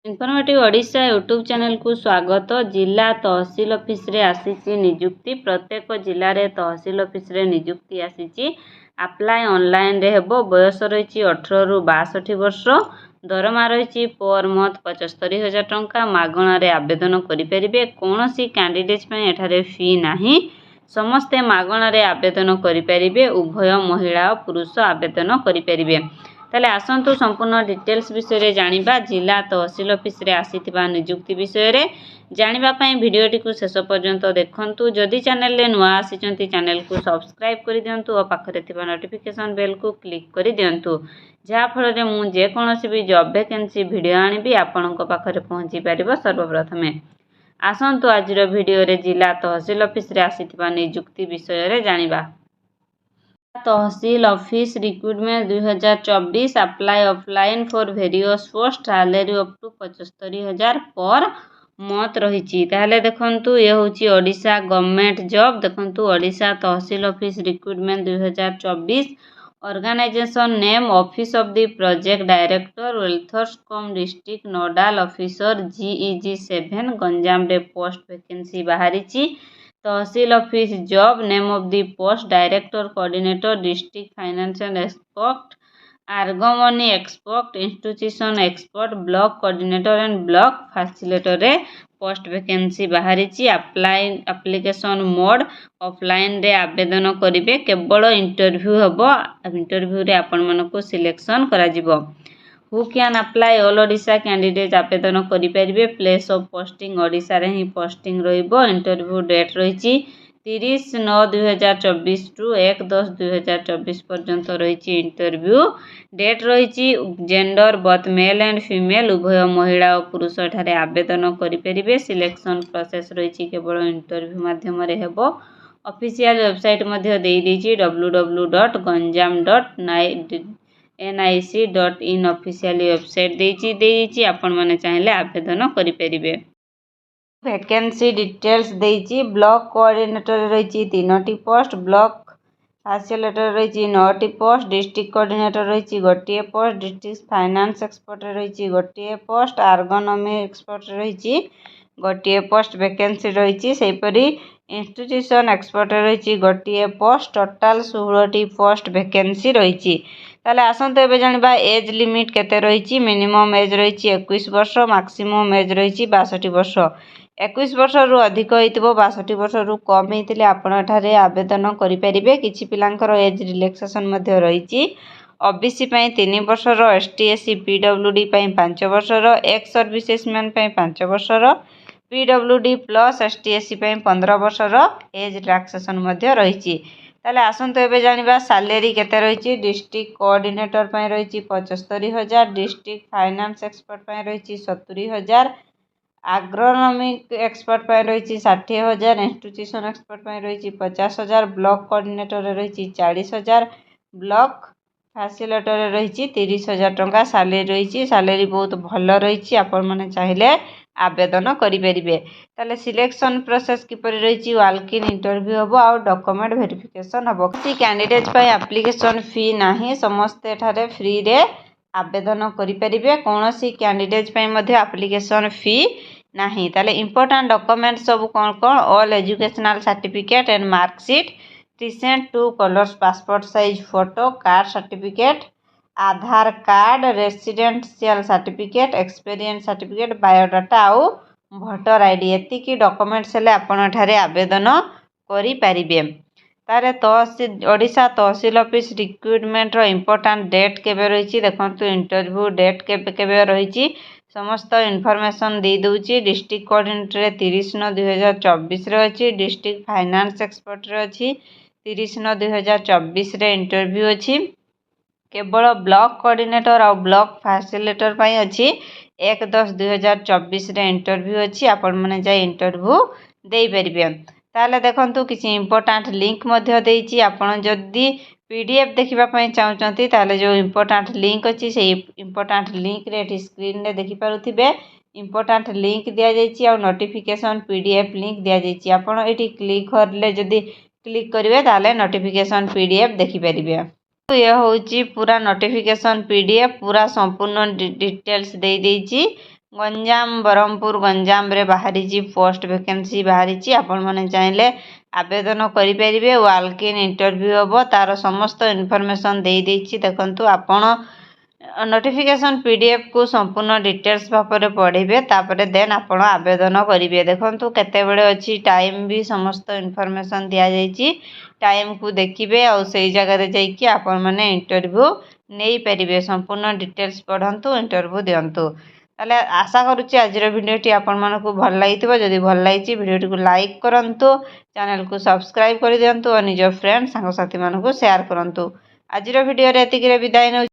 Informative Odisha YouTube channel को स्वागत। जिला तहसील ऑफिस रे आसीची नियुक्ति। प्रत्येक जिले में तहसील ऑफिस रे नियुक्ति आसीची। अप्लाई ऑनलाइन रे हेबो। बयस रही 18 रु 62 वर्ष। दरमा रही पर मंथ 75,000 टंका। मागणारे आवेदन करें। कौन सी कैंडिडेट एठारे फी नहीं। समस्ते मागणारे आवेदन करें। उभय महिला और पुरुष आवेदन करें। ताले आसंतु संपूर्ण डिटेल्स विषय जानिबा। जिला तहसील ऑफिस रे आसीथिबा नियुक्ति विषय जानिबा पई वीडियोटी को शेष पर्यंत देखंतु। जदि चैनल रे नुआ आसीचंती चैनल को सब्सक्राइब करि दियंतु और पाखरे थिबा नोटिफिकेशन बेल को क्लिक करि दियंतु, जहा फल रे मु जे कोनोसी भी जॉब वैकेंसी वीडियो आनिबी आपनक पाखरे पहुंची परिबो सर्वप्रथमे। आसंतु आजिर वीडियो रे जिला तहसील ऑफिस रे आसीथिबा नियुक्ति विषय रे जानिबा। Tehsil office recruitment 2024 apply offline for various post. Salary up to 75,000 per month रही। ताहले देखंतु ये होची ओडिशा गवर्नमेंट जॉब। देखंतु Odisha tehsil office recruitment 2024। Organisation name office of the project director वेलथर्स district nodal officer GEG 7 Ganjam रे पोस्ट वैकेंसी बाहरी। Tehsil office job name of the post director coordinator district financial expert आर्गोमनी expert institution expert block coordinator and block facilitator रे post vacancy बाहरी। Application mode offline रे आवेदन करेंगे। केवल इंटरव्यू हेबो। इंटरव्यू रे आपण मानको सिलेक्शन करा जिवो। Who can apply all Odisha candidate आवेदन करें। प्लेस ऑफ पोस्टिंग ओडिशा रे ही पोस्टिंग रहिबो। इंटरव्यू डेट रही 30/9/2024 टू 1/10/2024 पर्यंत रही। इंटरव्यू डेट रही। जेंडर बथ मेल एंड फीमेल उभय महिला और पुरुष ठारे आवेदन करें। सिलेक्शन प्रोसेस रही केवल इंटरव्यू माध्यम रे हेबो। ऑफिशियल वेबसाइट मध्ये देई देछि www.ganjam.nic.in ऑफिशियल वेबसाइट देछि। आपण माने चाहिले आवेदन करें। वैकेंसी डिटेल्स देछि। ब्लॉक कोऑर्डिनेटर रही 3टी पोस्ट। ब्लॉक फैसिलिटेटर रही 9टी पोस्ट। डिस्ट्रिक्ट कोऑर्डिनेटर रही 1 पोस्ट। डिस्ट्रिक्ट फाइनेंस एक्सपर्ट रही 1 पोस्ट। आर्गोनॉमी एक्सपर्ट रही 1 पोस्ट वैकेंसी रही। सेहीपरि इंस्टीट्यूशन एक्सपर्ट रही 1 पोस्ट। टोटाल 16टी पोस्ट वैकेंसी रही। ताले आसंत एबे जानिबा एज लिमिट केते रही। मिनिमम एज रही 21 वर्ष। मैक्सिमम एज रही 62 वर्ष। 21 वर्ष रु अधिक होइतिबो 62 वर्ष रु कम होइतिले आपण एठारे आवेदन करि परिबे। किछि पिलांकर एज रिलैक्सेशन मध्ये रही। ओबीसी पई 3 वर्ष रो, एसटी एससी पीडब्ल्यूडी पई 5 वर्ष रो, एक्स सर्विसेसमैन पई 5 वर्ष रो, पीडब्ल्यूडी प्लस एसटी एससी पई 15 वर्ष रो एज रिलैक्सेशन मध्ये रही। ताले आसंत एबे जानिबा सैलरी केते रही। डिस्ट्रिक्ट कोऑर्डिनेटर पई रही 75,000। डिस्ट्रिक्ट फाइनेंस एक्सपर्ट पई रही 70,000। आग्रोनॉमिक एक्सपर्ट पई रही 60,000। इंस्टीट्यूशन एक्सपर्ट पई रही 50,000। ब्लॉक कोऑर्डिनेटर रही 40,000। ब्लॉक फैसिलिटेटर रही 30,000 टंका सैलरी रही। सैलरी बहुत भल रही। आपण माने चाहिले आवेदन करें। ताले सिलेक्शन प्रोसेस किपर रही। वाल्क इन इंटरव्यू हम आ डॉक्यूमेंट वेरिफिकेशन हम। किसी कैंडिडेट पर एप्लिकेशन फी नहीं। समस्ते ठारे फ्री रे आवेदन करें। कौन सी कैंडिडेट पर एप्लिकेशन फी नहीं। ताले इंपोर्टेंट डॉक्यूमेंट सब कौन कौन all educational certificate and marksheet recent 2 colours passport size photo caste certificate Aadhaar card residential certificate experience certificate biodata आउ भोटर आईडी एतिकी डॉक्यूमेंट्स हेले आपण ठारे आवेदन करि परिबे। तारे तहसील ओडिशा तहसील ऑफिस रिक्रूटमेंट रो इंपोर्टेंट डेट केबे रही। देखंतु इंटरव्यू डेट केबे रही। समस्त इनफॉरमेशन दे दूची। डिस्ट्रिक्ट कोऑर्डिनेटर 30/9/2024 रे अछि। डिस्ट्रिक्ट फाइनेंस एक्सपर्ट रे अछि 30/9/2024 रे इंटरव्यू अछि। केवल ब्लॉक कोऑर्डिनेटर और ब्लॉक फैसिलिटेटर पई अछि 1/10/2024 रे इंटरव्यू अछि। आपण माने जाय इंटरव्यू देई परिबे। ताले देखंतु किछि इंपोर्टेंट लिंक मध्ये देइछि। आपण जदी पीडीएफ देखिबा पई चाहउचंती ताले जो इंपोर्टेंट लिंक अछि से इंपोर्टेंट लिंक रे एठी स्क्रीन रे देखि पारुथिबे। इंपोर्टेंट लिंक दिया जाइछि और नोटिफिकेशन पीडीएफ लिंक दिया जाइछि। आपण एठी क्लिक करले जदी क्लिक करिवे ताले नोटिफिकेशन पीडीएफ देखि परिबे। ये होची पूरा नोटिफिकेशन पीडीएफ पूरा संपूर्ण डिटेल्स दे देइछि। गंजाम ब्रह्मपुर गंजाम रे बाहरी पोस्ट वैकेंसी बाहरी आपण मैंने चाहिए आवेदन करें। वाल्क इन इंटरव्यू हम तार समस्त इनफॉरमेशन दे देखु आपण नोटिफिकेशन पीडीएफ को संपूर्ण डिटेल्स भापर पढ़े तापर देन आपण आवेदन करेंगे। देखु केते बेले अच्छी टाइम भी समस्त इनफॉरमेशन दि जाइए टाइम को देखिए और से जगह जाइए आपण मैंने इंटरव्यू नहीं पारे संपूर्ण डिटेल्स पढ़ंतु इंटरव्यू दिंतु। ताले आशा करुच्ची आज भिडियोटी आपण मानक भल लगी जदि भल लगी भिडियोटी को लाइक करंतु चैनल को सब्सक्राइब कर दिंतु और निज फ्रेंड सांगसाथी मानक शेयर करंतु। आज भिडियो एतिक विदाय नौ।